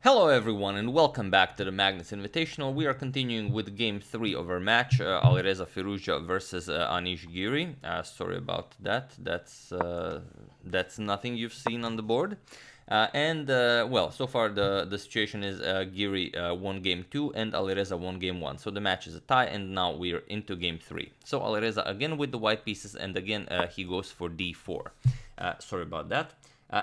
Hello everyone and welcome back to the Magnus Invitational. We are continuing with game 3 of our match, Alireza Firouzja versus Anish Giri. Sorry about that, that's nothing you've seen on the board. Well, so far the situation is Giri won game 2 and Alireza won game 1. So the match is a tie and now we're into game 3. So Alireza again with the white pieces and again he goes for d4. Sorry about that.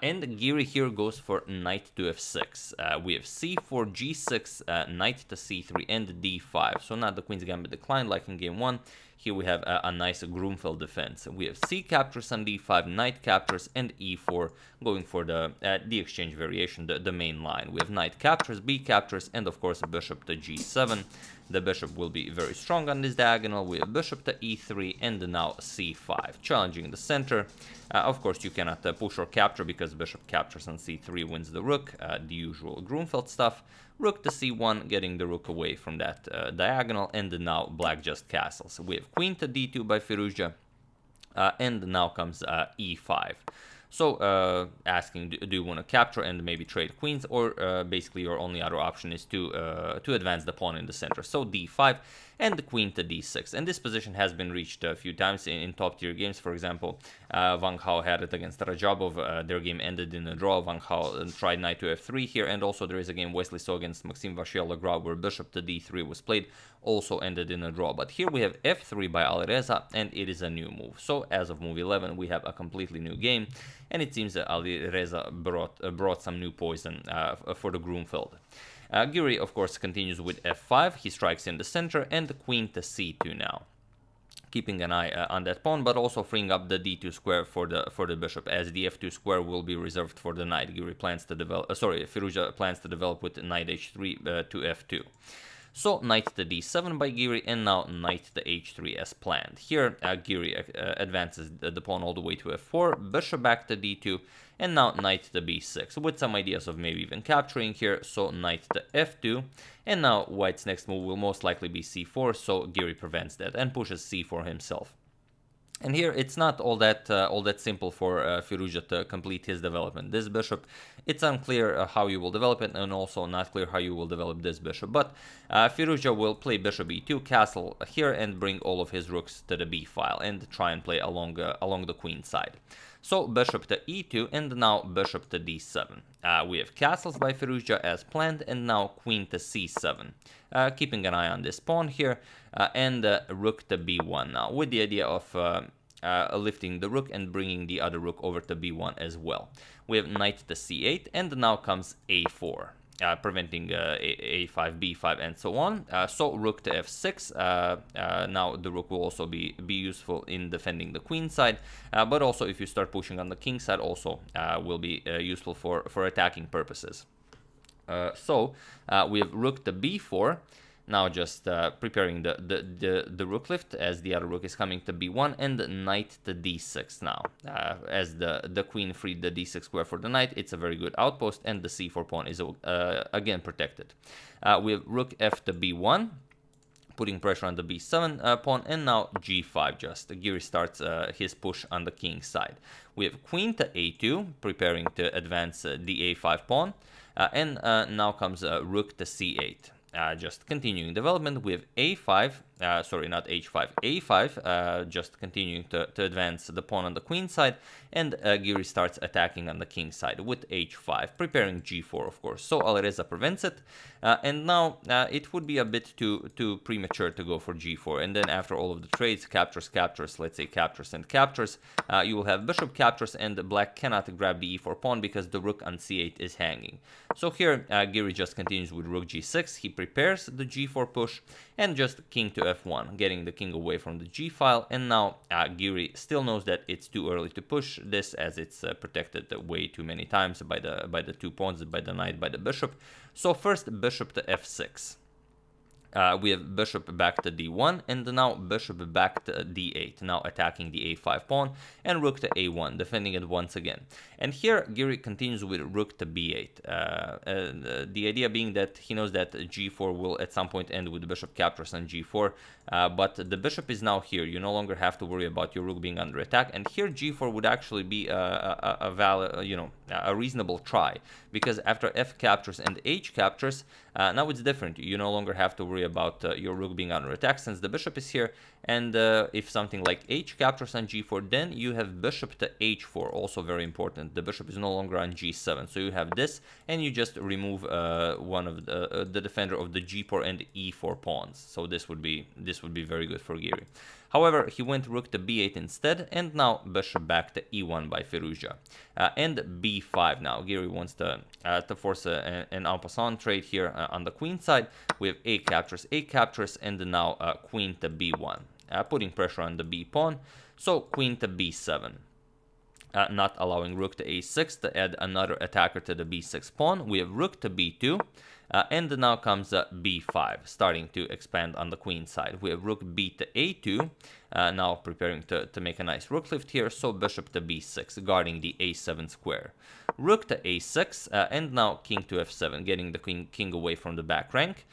And Giri here goes for knight to f6. We have c4, g6, knight to c3, and d5. So not the queen's gambit decline like in game 1. Here we have a nice Grunfeld defense. We have c captures on d5, knight captures, and e4 going for the exchange variation, the main line. We have knight captures, b captures, and of course bishop to g7. The bishop will be very strong on this diagonal. We have bishop to e3 and now c5, challenging the center. Of course, you cannot push or capture because bishop captures on c3 wins the rook, the usual Grunfeld stuff. Rook to c1, getting the rook away from that diagonal, and now black just castles. We have queen to d2 by Firouzja, and now comes e5. So asking, do you want to capture and maybe trade queens, or basically your only other option is to advance the pawn in the center. So d5 and the queen to d6. And this position has been reached a few times in top tier games. For example, Wang Hao had it against Rajabov. Their game ended in a draw. Wang Hao tried knight to f3 here, and also there is a game Wesley saw against Maxime Vachier-Lagrave where bishop to d3 was played, also ended in a draw. But here we have f3 by Alireza, and it is a new move. So as of move 11, we have a completely new game, and it seems that Alireza brought some new poison for the Grunfeld. Giri, of course, continues with f5. He strikes in the center, and the queen to c2 now, keeping an eye on that pawn, but also freeing up the d2 square for the bishop, as the f2 square will be reserved for the knight. Giri plans to develop. Firouzja plans to develop with knight h3 to f2. So knight to d7 by Giri, and now knight to h3 as planned. Here Giri advances the pawn all the way to f4, bishop back to d2, and now knight to b6, with some ideas of maybe even capturing here. So knight to f2, and now white's next move will most likely be c4, so Giri prevents that and pushes c4 himself. And here it's not all that simple for Firouzja to complete his development. This bishop, it's unclear how you will develop it, and also not clear how you will develop this bishop. But Firouzja will play bishop e2, castle here, and bring all of his rooks to the b file and try and play along the queen side. So bishop to e2 and now bishop to d7. We have castles by Firouzja as planned, and now queen to c7. Keeping an eye on this pawn here, and rook to b1 now, with the idea of lifting the rook and bringing the other rook over to b1 as well. We have knight to c8, and now comes a4. Preventing a5, b5, and so on. So rook to f6. Now the rook will also be useful in defending the queen side, but also if you start pushing on the king side, also will be useful for attacking purposes. So we have rook to b4. Now just preparing the rook lift as the other rook is coming to b1, and knight to d6 now. As the queen freed the d6 square for the knight, it's a very good outpost, and the c4 pawn is again protected. We have rook f to b1, putting pressure on the b7 pawn, and now g5 just. Giri starts his push on the king side. We have queen to a2, preparing to advance the a5 pawn, and now comes rook to c8. Just continuing development. We have a5, sorry, not h5, a5, just continuing to advance the pawn on the queen side, and Giri starts attacking on the king side with h5, preparing g4, of course. So Alireza prevents it, and now it would be a bit too premature to go for g4, and then after all of the trades, captures, let's say captures and captures, you will have bishop captures, and black cannot grab the e4 pawn because the rook on c8 is hanging. So here Giri just continues with rook g6, he prepares the g4 push, and just king to f1, getting the king away from the g file. And now Giri still knows that it's too early to push this, as it's protected way too many times by the 2 pawns, by the knight, by the bishop. So first bishop to f6. We have bishop back to d1, and now bishop back to d8, now attacking the a5 pawn, and rook to a1, defending it once again. And here, Giri continues with rook to b8. The idea being that he knows that g4 will at some point end with bishop captures on g4, but the bishop is now here. You no longer have to worry about your rook being under attack, and here g4 would actually be a valid, a reasonable try, because after f captures and h captures, now it's different. You no longer have to worry about your rook being under attack since the bishop is here, and if something like h captures on g4, then you have bishop to h4, also very important. The bishop is no longer on g7, so you have this, and you just remove one of the defender of the g4 and e4 pawns. So this would be very good for Giri. However, he went rook to b8 instead, and now bishop back to e1 by Firouzja. And b5 now. Giri wants to force an en passant trade here on the queen side. We have a captures, and now queen to b1, putting pressure on the b pawn. So queen to b7. Not allowing rook to a6 to add another attacker to the b6 pawn. We have rook to b2, and now comes b5, starting to expand on the queen side. We have rook b to a2, now preparing to make a nice rook lift here, so bishop to b6, guarding the a7 square. Rook to a6, and now king to f7, getting the king away from the back rank.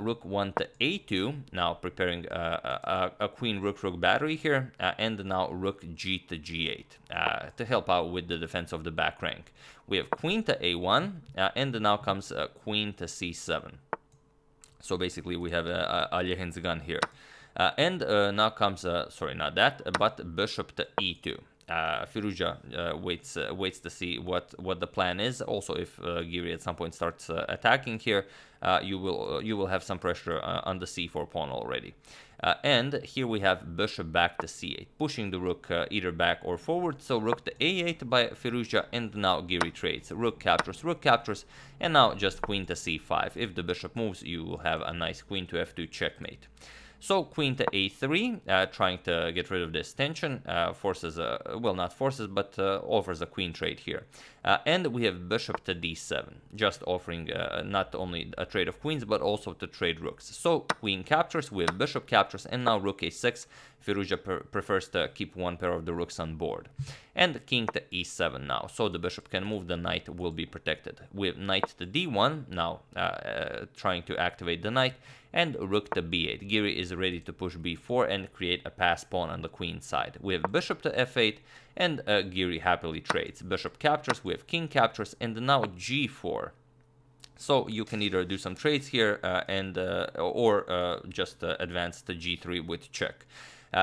Rook 1 to a2, now preparing a queen-rook-rook battery here, and now rook g to g8 to help out with the defense of the back rank. We have queen to a1, and now comes queen to c7. So basically we have a Lehen's gun here. And now comes, sorry, not that, but bishop to e2. Firouzja waits to see what the plan is. Also, if Giri at some point starts attacking here, you will have some pressure on the c4 pawn already. And here we have bishop back to c8, pushing the rook either back or forward. So rook to a8 by Firouzja, and now Giri trades. Rook captures, and now just queen to c5. If the bishop moves, you will have a nice queen to f2 checkmate. So queen to a3, trying to get rid of this tension, forces, well, not forces, but offers a queen trade here. And we have bishop to d7, just offering not only a trade of queens, but also to trade rooks. So queen captures, we have bishop captures, and now rook a6. Firouzja prefers to keep one pair of the rooks on board. And king to e7 now, so the bishop can move, the knight will be protected. We have knight to d1, now trying to activate the knight, and rook to b8. Giri is ready to push b4 and create a pass pawn on the queen side. We have bishop to f8, and Giri happily trades. Bishop captures, we have king captures, and now g4. So you can either do some trades here or just advance to g3 with check.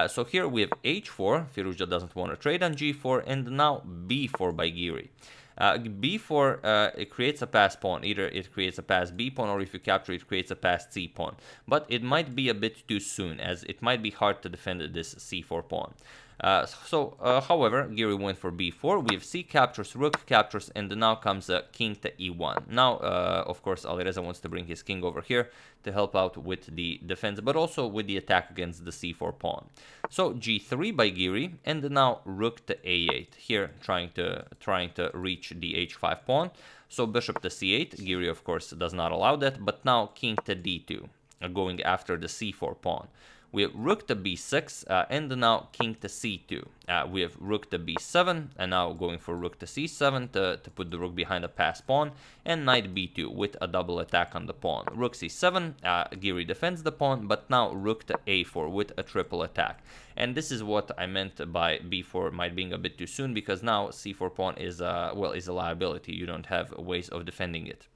So here we have h4. Firouzja doesn't want to trade on g4, and now b4 by Giri. b4, it creates a pass pawn. Either it creates a pass b pawn, or if you capture it creates a pass c pawn. But it might be a bit too soon, as it might be hard to defend this c4 pawn. However, Giri went for b4. We have c captures, rook captures, and now comes king to e1. Now, of course, Alireza wants to bring his king over here to help out with the defense, but also with the attack against the c4 pawn. So g3 by Giri, and now rook to a8. Here, trying to reach the h5 pawn. So bishop to c8. Giri, of course, does not allow that, but now king to d2, going after the c4 pawn. We have rook to b6, and now king to c2. We have rook to b7, and now going for rook to c7 to put the rook behind a pass pawn, and knight b2 with a double attack on the pawn. Rook c7, Giri defends the pawn, but now rook to a4 with a triple attack. And this is what I meant by b4 might being a bit too soon, because now c4 pawn is a liability. You don't have ways of defending it,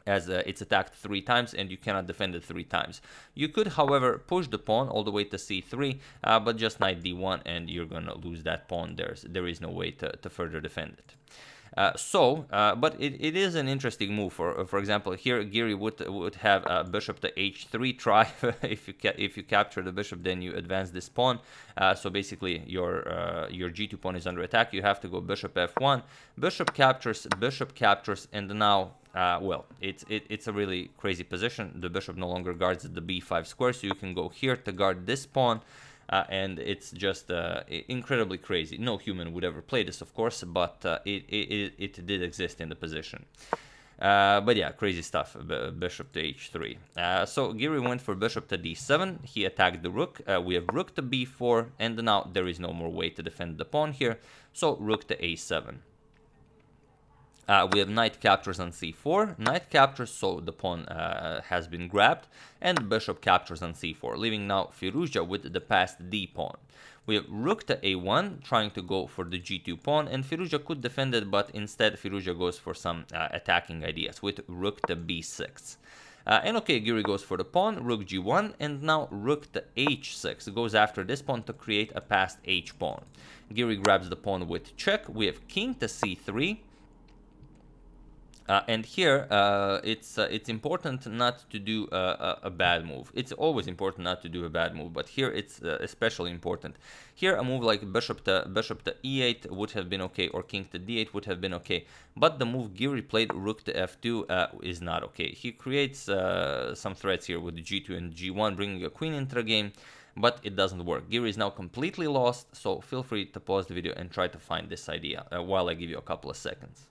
as it's attacked 3 times and you cannot defend it 3 times. You could, however, push the pawn all the way to c3, but just knight d1 and you're gonna lose that pawn. There is no way to further defend it. But it is an interesting move. For example, here Giri would have a bishop to h3 try. if you capture the bishop, then you advance this pawn. So basically, your g2 pawn is under attack. You have to go bishop f1, bishop captures, and now. Well, it's a really crazy position. The bishop no longer guards the b5 square, so you can go here to guard this pawn, and it's just incredibly crazy. No human would ever play this, of course, but it did exist in the position. But yeah, crazy stuff. Bishop to h3. So Giri went for bishop to d7. He attacked the rook. We have rook to b4, and now there is no more way to defend the pawn here. So rook to a7. We have knight captures on c4. Knight captures, so the pawn has been grabbed, and bishop captures on c4, leaving now Firouzja with the passed d pawn. We have rook to a1, trying to go for the g2 pawn, and Firouzja could defend it, but instead Firouzja goes for some attacking ideas with rook to b6. And okay, Giri goes for the pawn, rook g1, and now rook to h6 goes after this pawn to create a passed h pawn. Giri grabs the pawn with check. We have king to c3. And here, it's important not to do a bad move. It's always important not to do a bad move, but here it's especially important. Here, a move like bishop to e8 would have been okay, or king to d8 would have been okay. But the move Giri played, rook to f2, is not okay. He creates some threats here with the g2 and g1, bringing a queen into the game, but it doesn't work. Giri is now completely lost, so feel free to pause the video and try to find this idea while I give you a couple of seconds.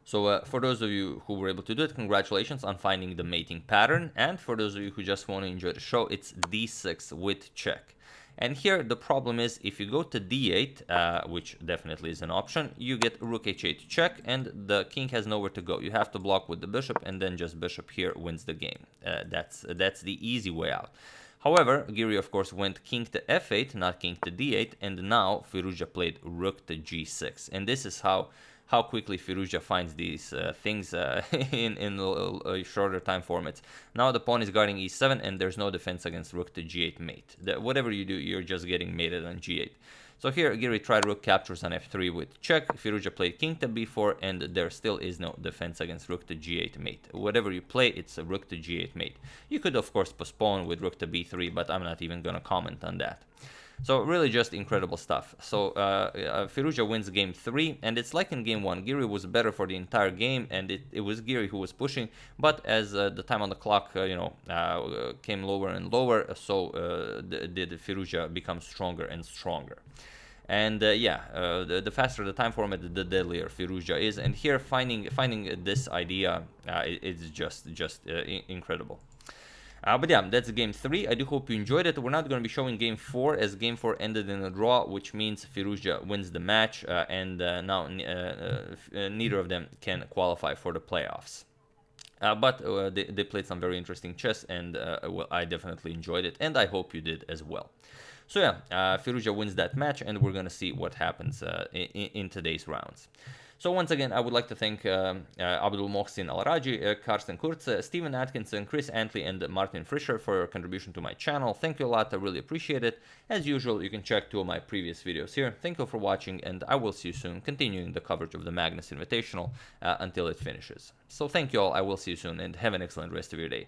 So for those of you who were able to do it, congratulations on finding the mating pattern. And for those of you who just want to enjoy the show, it's d6 with check. And here the problem is, if you go to d8, which definitely is an option, you get rook h8 check, and the king has nowhere to go. You have to block with the bishop, and then just bishop here wins the game. That's the easy way out. However, Giri, of course, went king to f8, not king to d8, and now Firouzja played rook to g6. And this is how quickly Firouzja finds these things in shorter time formats. Now the pawn is guarding e7, and there's no defense against rook to g8 mate. Whatever you do, you're just getting mated on g8. So here, Giri tried rook captures on f3 with check. Firouzja played king to b4, and there still is no defense against rook to g8 mate. Whatever you play, it's a rook to g8 mate. You could, of course, postpone with rook to b3, but I'm not even going to comment on that. So really just incredible stuff. So Firouzja wins game 3, and it's like in game 1. Giri was better for the entire game, and it was Giri who was pushing. But as the time on the clock, came lower and lower, so did Firouzja become stronger and stronger. And the faster the time format, the deadlier Firouzja is. And here finding this idea is just incredible. But yeah, that's game 3. I do hope you enjoyed it. We're not going to be showing game 4, as game 4 ended in a draw, which means Firouzja wins the match, and now neither of them can qualify for the playoffs. But they played some very interesting chess, and well, I definitely enjoyed it, and I hope you did as well. So yeah, Firouzja wins that match, and we're going to see what happens in today's rounds. So once again, I would like to thank Abdul Mohsin Al-Raji, Karsten Kurze, Stephen Atkinson, Chris Antley, and Martin Fischer for your contribution to my channel. Thank you a lot, I really appreciate it. As usual, you can check 2 of my previous videos here. Thank you for watching, and I will see you soon, continuing the coverage of the Magnus Invitational until it finishes. So thank you all, I will see you soon, and have an excellent rest of your day.